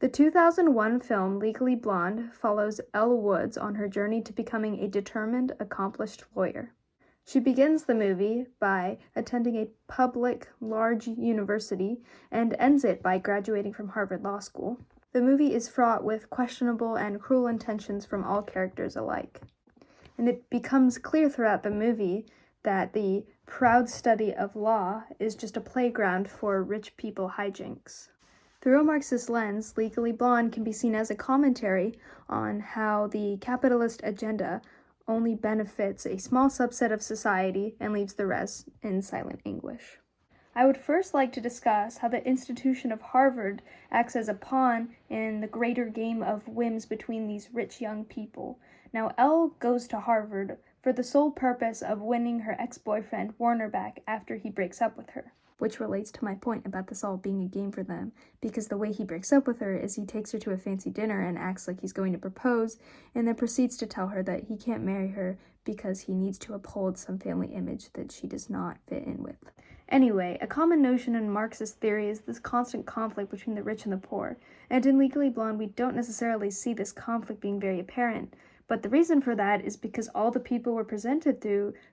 The 2001 film Legally Blonde follows Elle Woods on her journey to becoming a determined, accomplished lawyer. She begins the movie by attending a public, large university and ends it by graduating from Harvard Law School. The movie is fraught with questionable and cruel intentions from all characters alike. And it becomes clear throughout the movie that the proud study of law is just a playground for rich people hijinks. Through a Marxist lens, Legally Blonde can be seen as a commentary on how the capitalist agenda only benefits a small subset of society and leaves the rest in silent anguish. I would first like to discuss how the institution of Harvard acts as a pawn in the greater game of whims between these rich young people. Now, Elle goes to Harvard for the sole purpose of winning her ex-boyfriend Warner back after he breaks up with her. Which relates to my point about this all being a game for them, because the way he breaks up with her is he takes her to a fancy dinner and acts like he's going to propose, and then proceeds to tell her that he can't marry her because he needs to uphold some family image that she does not fit in with. Anyway, a common notion in Marxist theory is this constant conflict between the rich and the poor, and in Legally Blonde we don't necessarily see this conflict being very apparent, but the reason for that is because all the people we're presented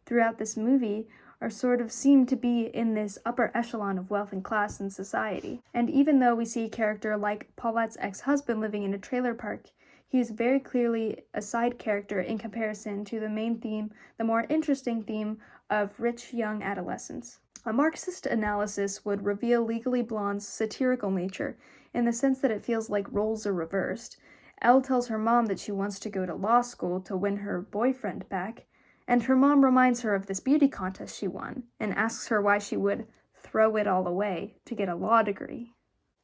throughout this movie are sort of seem to be in this upper echelon of wealth and class in society. And even though we see a character like Paulette's ex-husband living in a trailer park, he is very clearly a side character in comparison to the main theme, the more interesting theme of rich young adolescents. A Marxist analysis would reveal Legally Blonde's satirical nature in the sense that it feels like roles are reversed. Elle tells her mom that she wants to go to law school to win her boyfriend back, and her mom reminds her of this beauty contest she won, and asks her why she would throw it all away to get a law degree.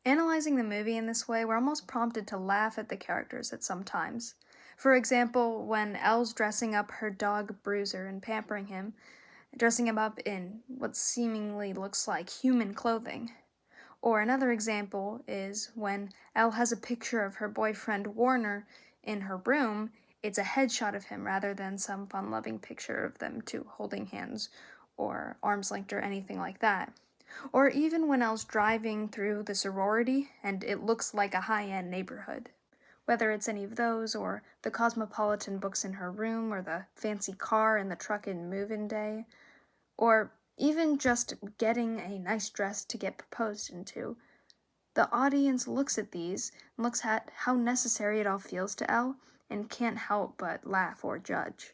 Analyzing the movie in this way, we're almost prompted to laugh at the characters at some times. For example, when Elle's dressing up her dog Bruiser and pampering him, dressing him up in what seemingly looks like human clothing. Or another example is when Elle has a picture of her boyfriend Warner in her room. It's a headshot of him rather than some fun-loving picture of them two holding hands or arms linked or anything like that. Or even when Elle's driving through the sorority and it looks like a high-end neighborhood. Whether it's any of those or the cosmopolitan books in her room or the fancy car in the truck in move-in day, or even just getting a nice dress to get proposed into, the audience looks at these and looks at how necessary it all feels to Elle and can't help but laugh or judge.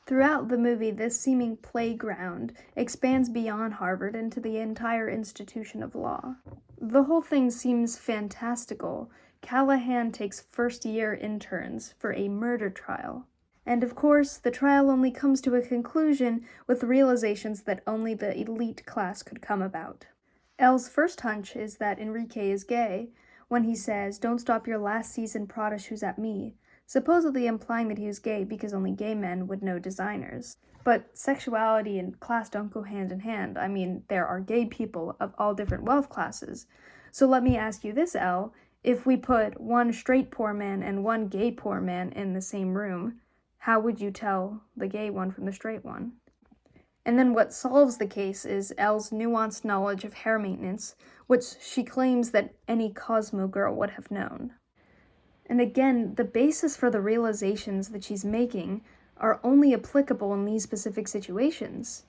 Throughout the movie, this seeming playground expands beyond Harvard into the entire institution of law. The whole thing seems fantastical. Callahan takes first-year interns for a murder trial. And of course, the trial only comes to a conclusion with realizations that only the elite class could come about. Elle's first hunch is that Enrique is gay when he says, "Don't stop your last season Prada shoes at me," supposedly implying that he was gay because only gay men would know designers. But sexuality and class don't go hand in hand. I mean, there are gay people of all different wealth classes. So let me ask you this, Elle. If we put one straight poor man and one gay poor man in the same room, how would you tell the gay one from the straight one? And then what solves the case is Elle's nuanced knowledge of hair maintenance, which she claims that any Cosmo girl would have known. And again, the basis for the realizations that she's making are only applicable in these specific situations.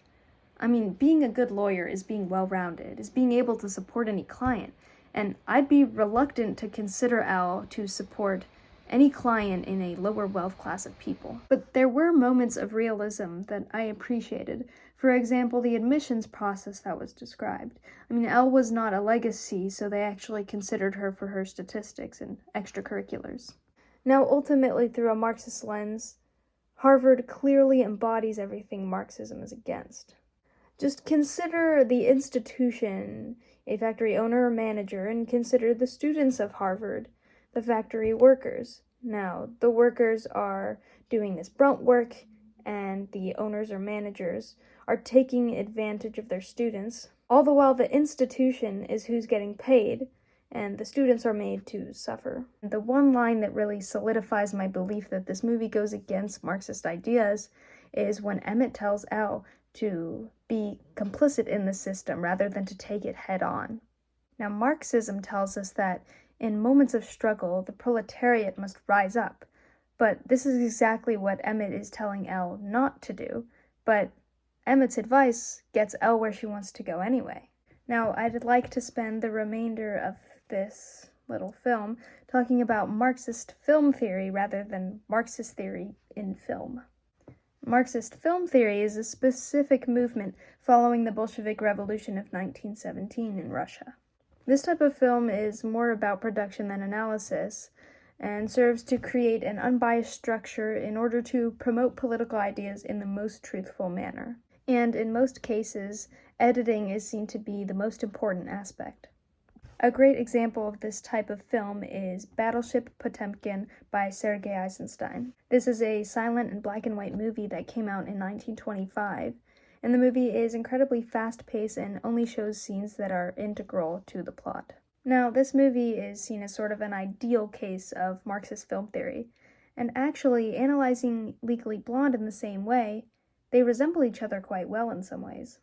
I mean, being a good lawyer is being well-rounded, is being able to support any client, and I'd be reluctant to consider Elle to support any client in a lower wealth class of people. But there were moments of realism that I appreciated. For example, the admissions process that was described. I mean, Elle was not a legacy, so they actually considered her for her statistics and extracurriculars. Now, ultimately, through a Marxist lens, Harvard clearly embodies everything Marxism is against. Just consider the institution, a factory owner or manager, and consider the students of Harvard, the factory workers. Now, the workers are doing this brunt work, and the owners or managers are taking advantage of their students, all the while the institution is who's getting paid, and the students are made to suffer. The one line that really solidifies my belief that this movie goes against Marxist ideas is when Emmett tells Elle to be complicit in the system rather than to take it head on. Now, Marxism tells us that In moments of struggle, the proletariat must rise up. But this is exactly what Emmett is telling Elle not to do. But Emmett's advice gets Elle where she wants to go anyway. Now, I'd like to spend the remainder of this little film talking about Marxist film theory rather than Marxist theory in film. Marxist film theory is a specific movement following the Bolshevik Revolution of 1917 in Russia. This type of film is more about production than analysis, and serves to create an unbiased structure in order to promote political ideas in the most truthful manner. And in most cases, editing is seen to be the most important aspect. A great example of this type of film is Battleship Potemkin by Sergei Eisenstein. This is a silent and black and white movie that came out in 1925, and the movie is incredibly fast-paced and only shows scenes that are integral to the plot. Now, this movie is seen as sort of an ideal case of Marxist film theory, and actually, analyzing Legally Blonde in the same way, they resemble each other quite well in some ways.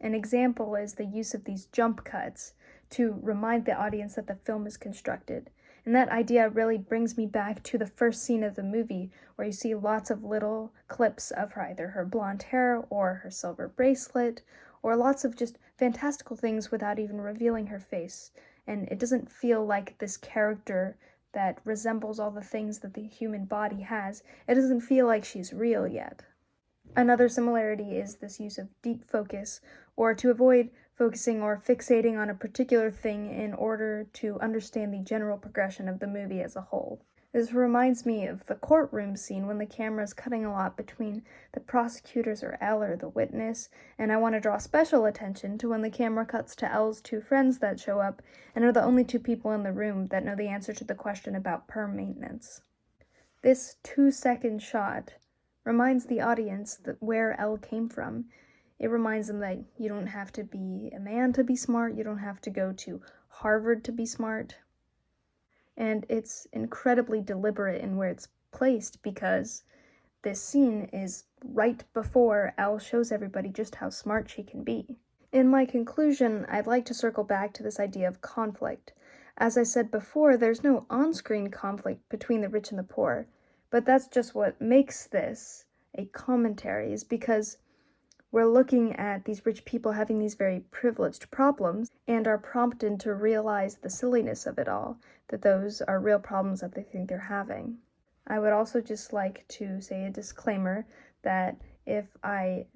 An example is the use of these jump cuts to remind the audience that the film is constructed. And that idea really brings me back to the first scene of the movie, where you see lots of little clips of either her blonde hair or her silver bracelet, or lots of just fantastical things without even revealing her face. And it doesn't feel like this character that resembles all the things that the human body has. It doesn't feel like she's real yet. Another similarity is this use of deep focus, or to avoid focusing or fixating on a particular thing in order to understand the general progression of the movie as a whole. This reminds me of the courtroom scene when the camera is cutting a lot between the prosecutors or Elle or the witness, and I want to draw special attention to when the camera cuts to Elle's two friends that show up and are the only two people in the room that know the answer to the question about perm maintenance. This 2-second shot reminds the audience that where Elle came from. It reminds them that you don't have to be a man to be smart, you don't have to go to Harvard to be smart. And it's incredibly deliberate in where it's placed because this scene is right before Elle shows everybody just how smart she can be. In my conclusion, I'd like to circle back to this idea of conflict. As I said before, there's no on-screen conflict between the rich and the poor, but that's just what makes this a commentary, is because we're looking at these rich people having these very privileged problems and are prompted to realize the silliness of it all, that those are real problems that they think they're having. I would also just like to say a disclaimer that if I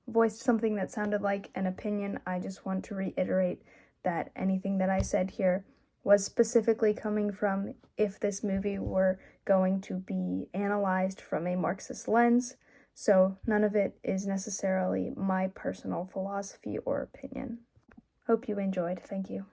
voiced something that sounded like an opinion, I just want to reiterate that anything that I said here was specifically coming from if this movie were going to be analyzed from a Marxist lens. So none of it is necessarily my personal philosophy or opinion. Hope you enjoyed. Thank you.